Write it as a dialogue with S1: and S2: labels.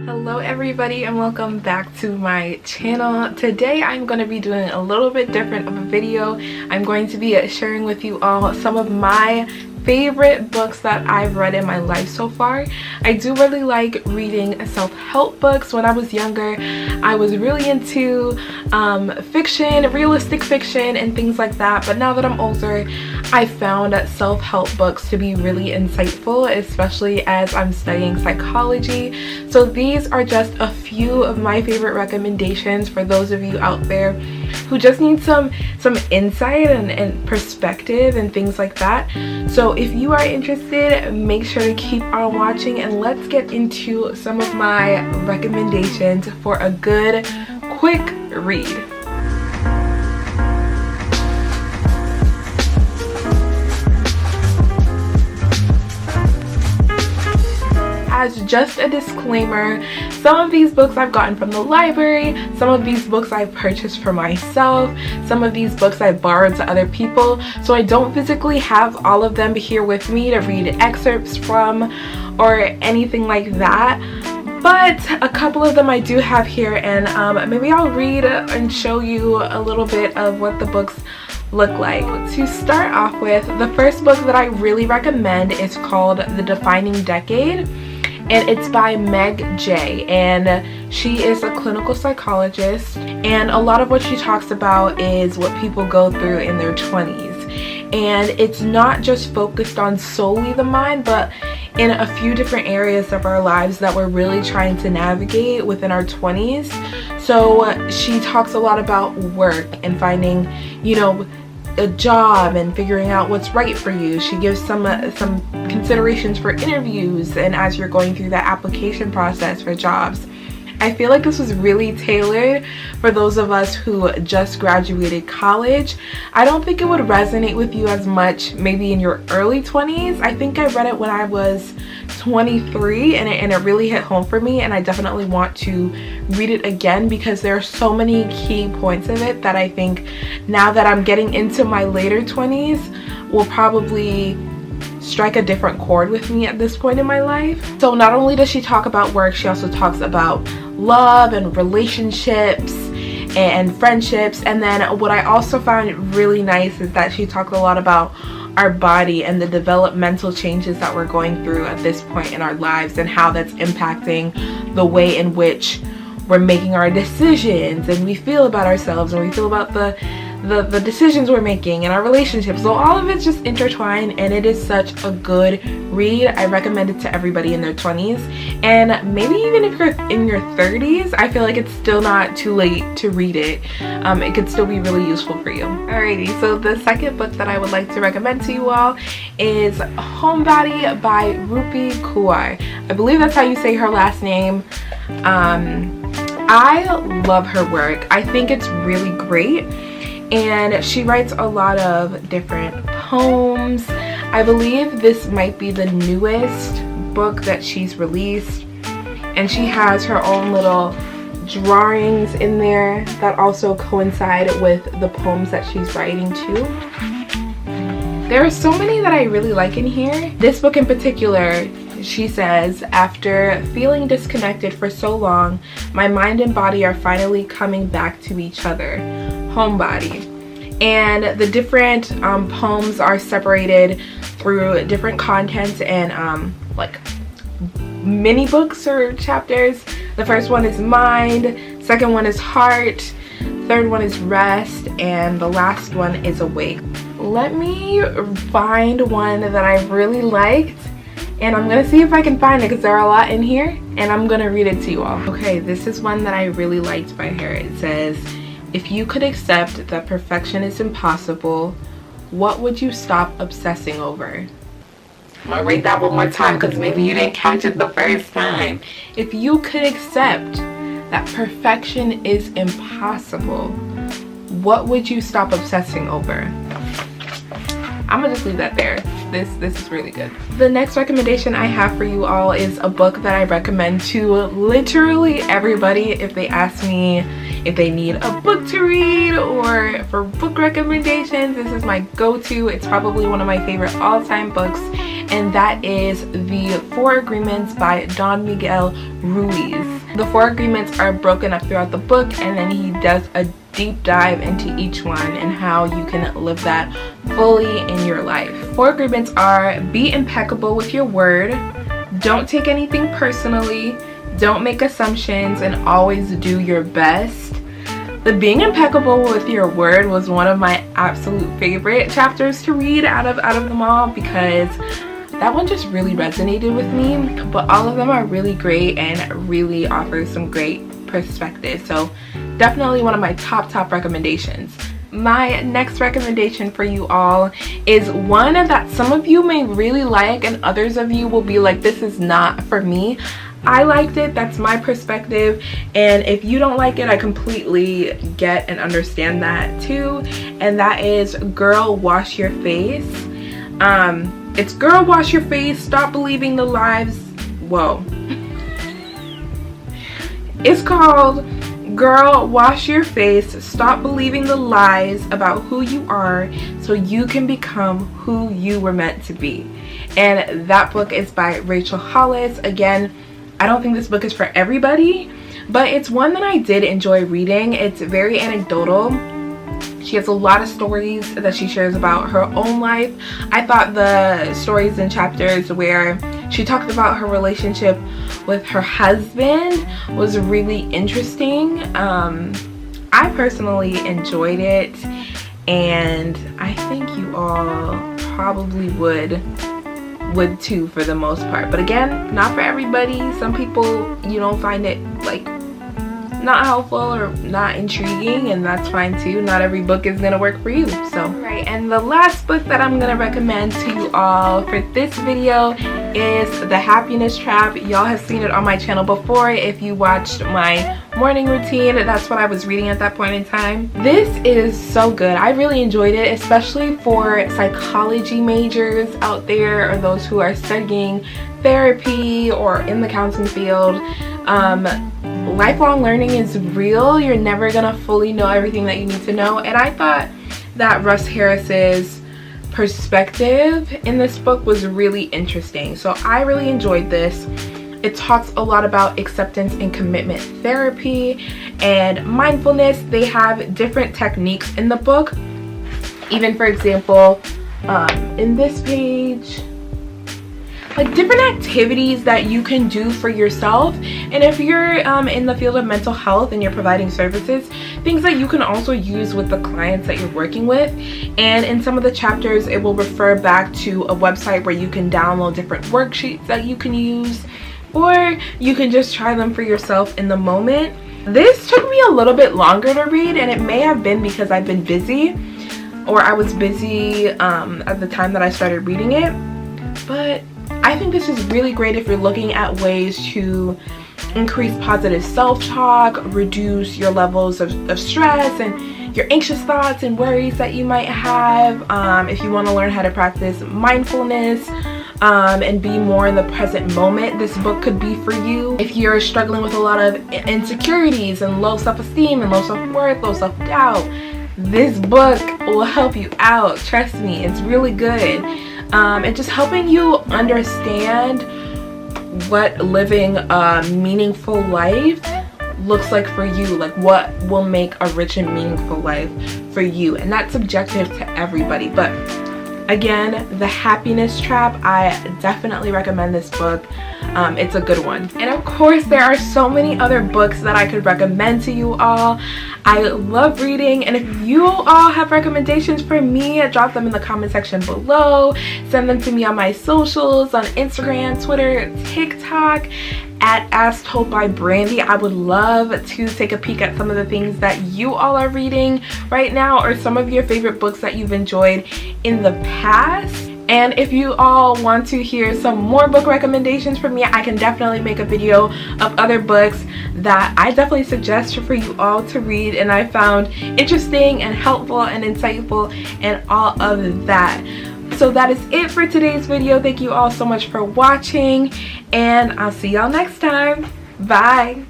S1: Hello everybody and welcome back to my channel. Today I'm going to be doing a little bit different of a video. I'm going to be sharing with you all some of my favorite books that I've read in my life so far. I do really like reading self-help books. When I was younger, I was really into fiction, realistic fiction and things like that, but now that I'm older, I found self-help books to be really insightful, especially as I'm studying psychology. So these are just a few of my favorite recommendations for those of you out there who just need some insight and perspective and things like that. So if you are interested, make sure to keep on watching and let's get into some of my recommendations for a good quick read. As just a disclaimer, some of these books I've gotten from the library, some of these books I've purchased for myself, some of these books I've borrowed to other people, so I don't physically have all of them here with me to read excerpts from or anything like that. But a couple of them I do have here, and maybe I'll read and show you a little bit of what the books look like. To start off with, the first book that I really recommend is called The Defining Decade, and it's by Meg J, and she is a clinical psychologist, and a lot of what she talks about is what people go through in their 20s, and it's not just focused on solely the mind, but in a few different areas of our lives that we're really trying to navigate within our 20s. So she talks a lot about work and finding, you know, a job and figuring out what's right for you. She gives some considerations for interviews and as you're going through that application process for jobs. I feel like this was really tailored for those of us who just graduated college. I don't think it would resonate with you as much maybe in your early 20s. I think I read it when I was 23 and it really hit home for me, and I definitely want to read it again because there are so many key points of it that I think now that I'm getting into my later 20s will probably strike a different chord with me at this point in my life. So not only does she talk about work, she also talks about love and relationships and friendships. And then what I also found really nice is that she talked a lot about our body and the developmental changes that we're going through at this point in our lives and how that's impacting the way in which we're making our decisions and we feel about ourselves and we feel about the decisions we're making in our relationships. So all of it's just intertwined, and it is such a good read. I recommend it to everybody in their 20s, and maybe even if you're in your 30s, I feel like it's still not too late to read it. It could still be really useful for you. Alrighty, so the second book that I would like to recommend to you all is Homebody by Rupee Kuwai. I believe that's how you say her last name. I love her work. I think it's really great. And she writes a lot of different poems. I believe this might be the newest book that she's released, and she has her own little drawings in there that also coincide with the poems that she's writing too. There are so many that I really like in here. This book in particular, she says, after feeling disconnected for so long, my mind and body are finally coming back to each other. Homebody. And the different poems are separated through different content and like mini books or chapters. The first one is mind, second one is heart, third one is rest, and the last one is awake. Let me find one that I really liked, and I'm gonna see if I can find it because there are a lot in here, and I'm gonna read it to you all. Okay, this is one that I really liked by her. It says, if you could accept that perfection is impossible, what would you stop obsessing over? I'm gonna read that one more time because maybe you didn't catch it the first time. If you could accept that perfection is impossible, what would you stop obsessing over? I'm gonna just leave that there. This is really good. The next recommendation I have for you all is a book that I recommend to literally everybody if they ask me if they need a book to read or for book recommendations. This is my go-to. It's probably one of my favorite all-time books, and that is The Four Agreements by Don Miguel Ruiz. The 4 agreements are broken up throughout the book, and then he does a deep dive into each one and how you can live that fully in your life. 4 agreements are: be impeccable with your word, don't take anything personally, don't make assumptions, and always do your best. The being impeccable with your word was one of my absolute favorite chapters to read out of them all, because that one just really resonated with me. But all of them are really great and really offer some great perspective. So definitely one of my top recommendations. My next recommendation for you all is one that some of you may really like and others of you will be like, this is not for me. I liked it, that's my perspective, and if you don't like it, I completely get and understand that too. And that is Girl Wash Your Face. It's Girl Wash Your Face, Stop Believing the Lies. Whoa. It's called Girl Wash Your Face, Stop Believing the Lies About Who You Are So You Can Become Who You Were Meant to Be. And that book is by Rachel Hollis. Again, I don't think this book is for everybody, but it's one that I did enjoy reading. It's very anecdotal. She has a lot of stories that she shares about her own life. I thought the stories and chapters where she talked about her relationship with her husband was really interesting. I personally enjoyed it, and I think you all probably would too for the most part. But again, not for everybody. Some people, you don't find it like not helpful or not intriguing, and that's fine too. Not every book is gonna work for you. So right, and the last book that I'm gonna recommend to you all for this video is The Happiness Trap. Y'all have seen it on my channel before if you watched my morning routine. That's what I was reading at that point in time. This is so good. I really enjoyed it, especially for psychology majors out there or those who are studying therapy or in the counseling field. Lifelong learning is real. You're never gonna fully know everything that you need to know, and I thought that Russ Harris's perspective in this book was really interesting. So I really enjoyed this. It talks a lot about acceptance and commitment therapy and mindfulness. They have different techniques in the book. Even for example, in this page, like different activities that you can do for yourself. And if you're in the field of mental health and you're providing services, things that you can also use with the clients that you're working with. And in some of the chapters, it will refer back to a website where you can download different worksheets that you can use, or you can just try them for yourself in the moment. This took me a little bit longer to read, and it may have been because I've been busy, or I was busy at the time that I started reading it. But I think this is really great if you're looking at ways to increase positive self-talk, reduce your levels of stress and your anxious thoughts and worries that you might have. If you want to learn how to practice mindfulness and be more in the present moment, this book could be for you. If you're struggling with a lot of insecurities and low self-esteem and low self-worth, low self-doubt, this book will help you out. Trust me, it's really good. And just helping you understand what living a meaningful life looks like for you, like what will make a rich and meaningful life for you. And that's subjective to everybody, but again, The Happiness Trap, I definitely recommend this book. It's a good one. And of course, there are so many other books that I could recommend to you all. I love reading, and if you all have recommendations for me, drop them in the comment section below. Send them to me on my socials, on Instagram, Twitter, TikTok, at As Told by Brandy. I would love to take a peek at some of the things that you all are reading right now, or some of your favorite books that you've enjoyed in the past. And if you all want to hear some more book recommendations from me, I can definitely make a video of other books that I definitely suggest for you all to read and I found interesting and helpful and insightful and all of that. So that is it for today's video. Thank you all so much for watching, and I'll see y'all next time. Bye.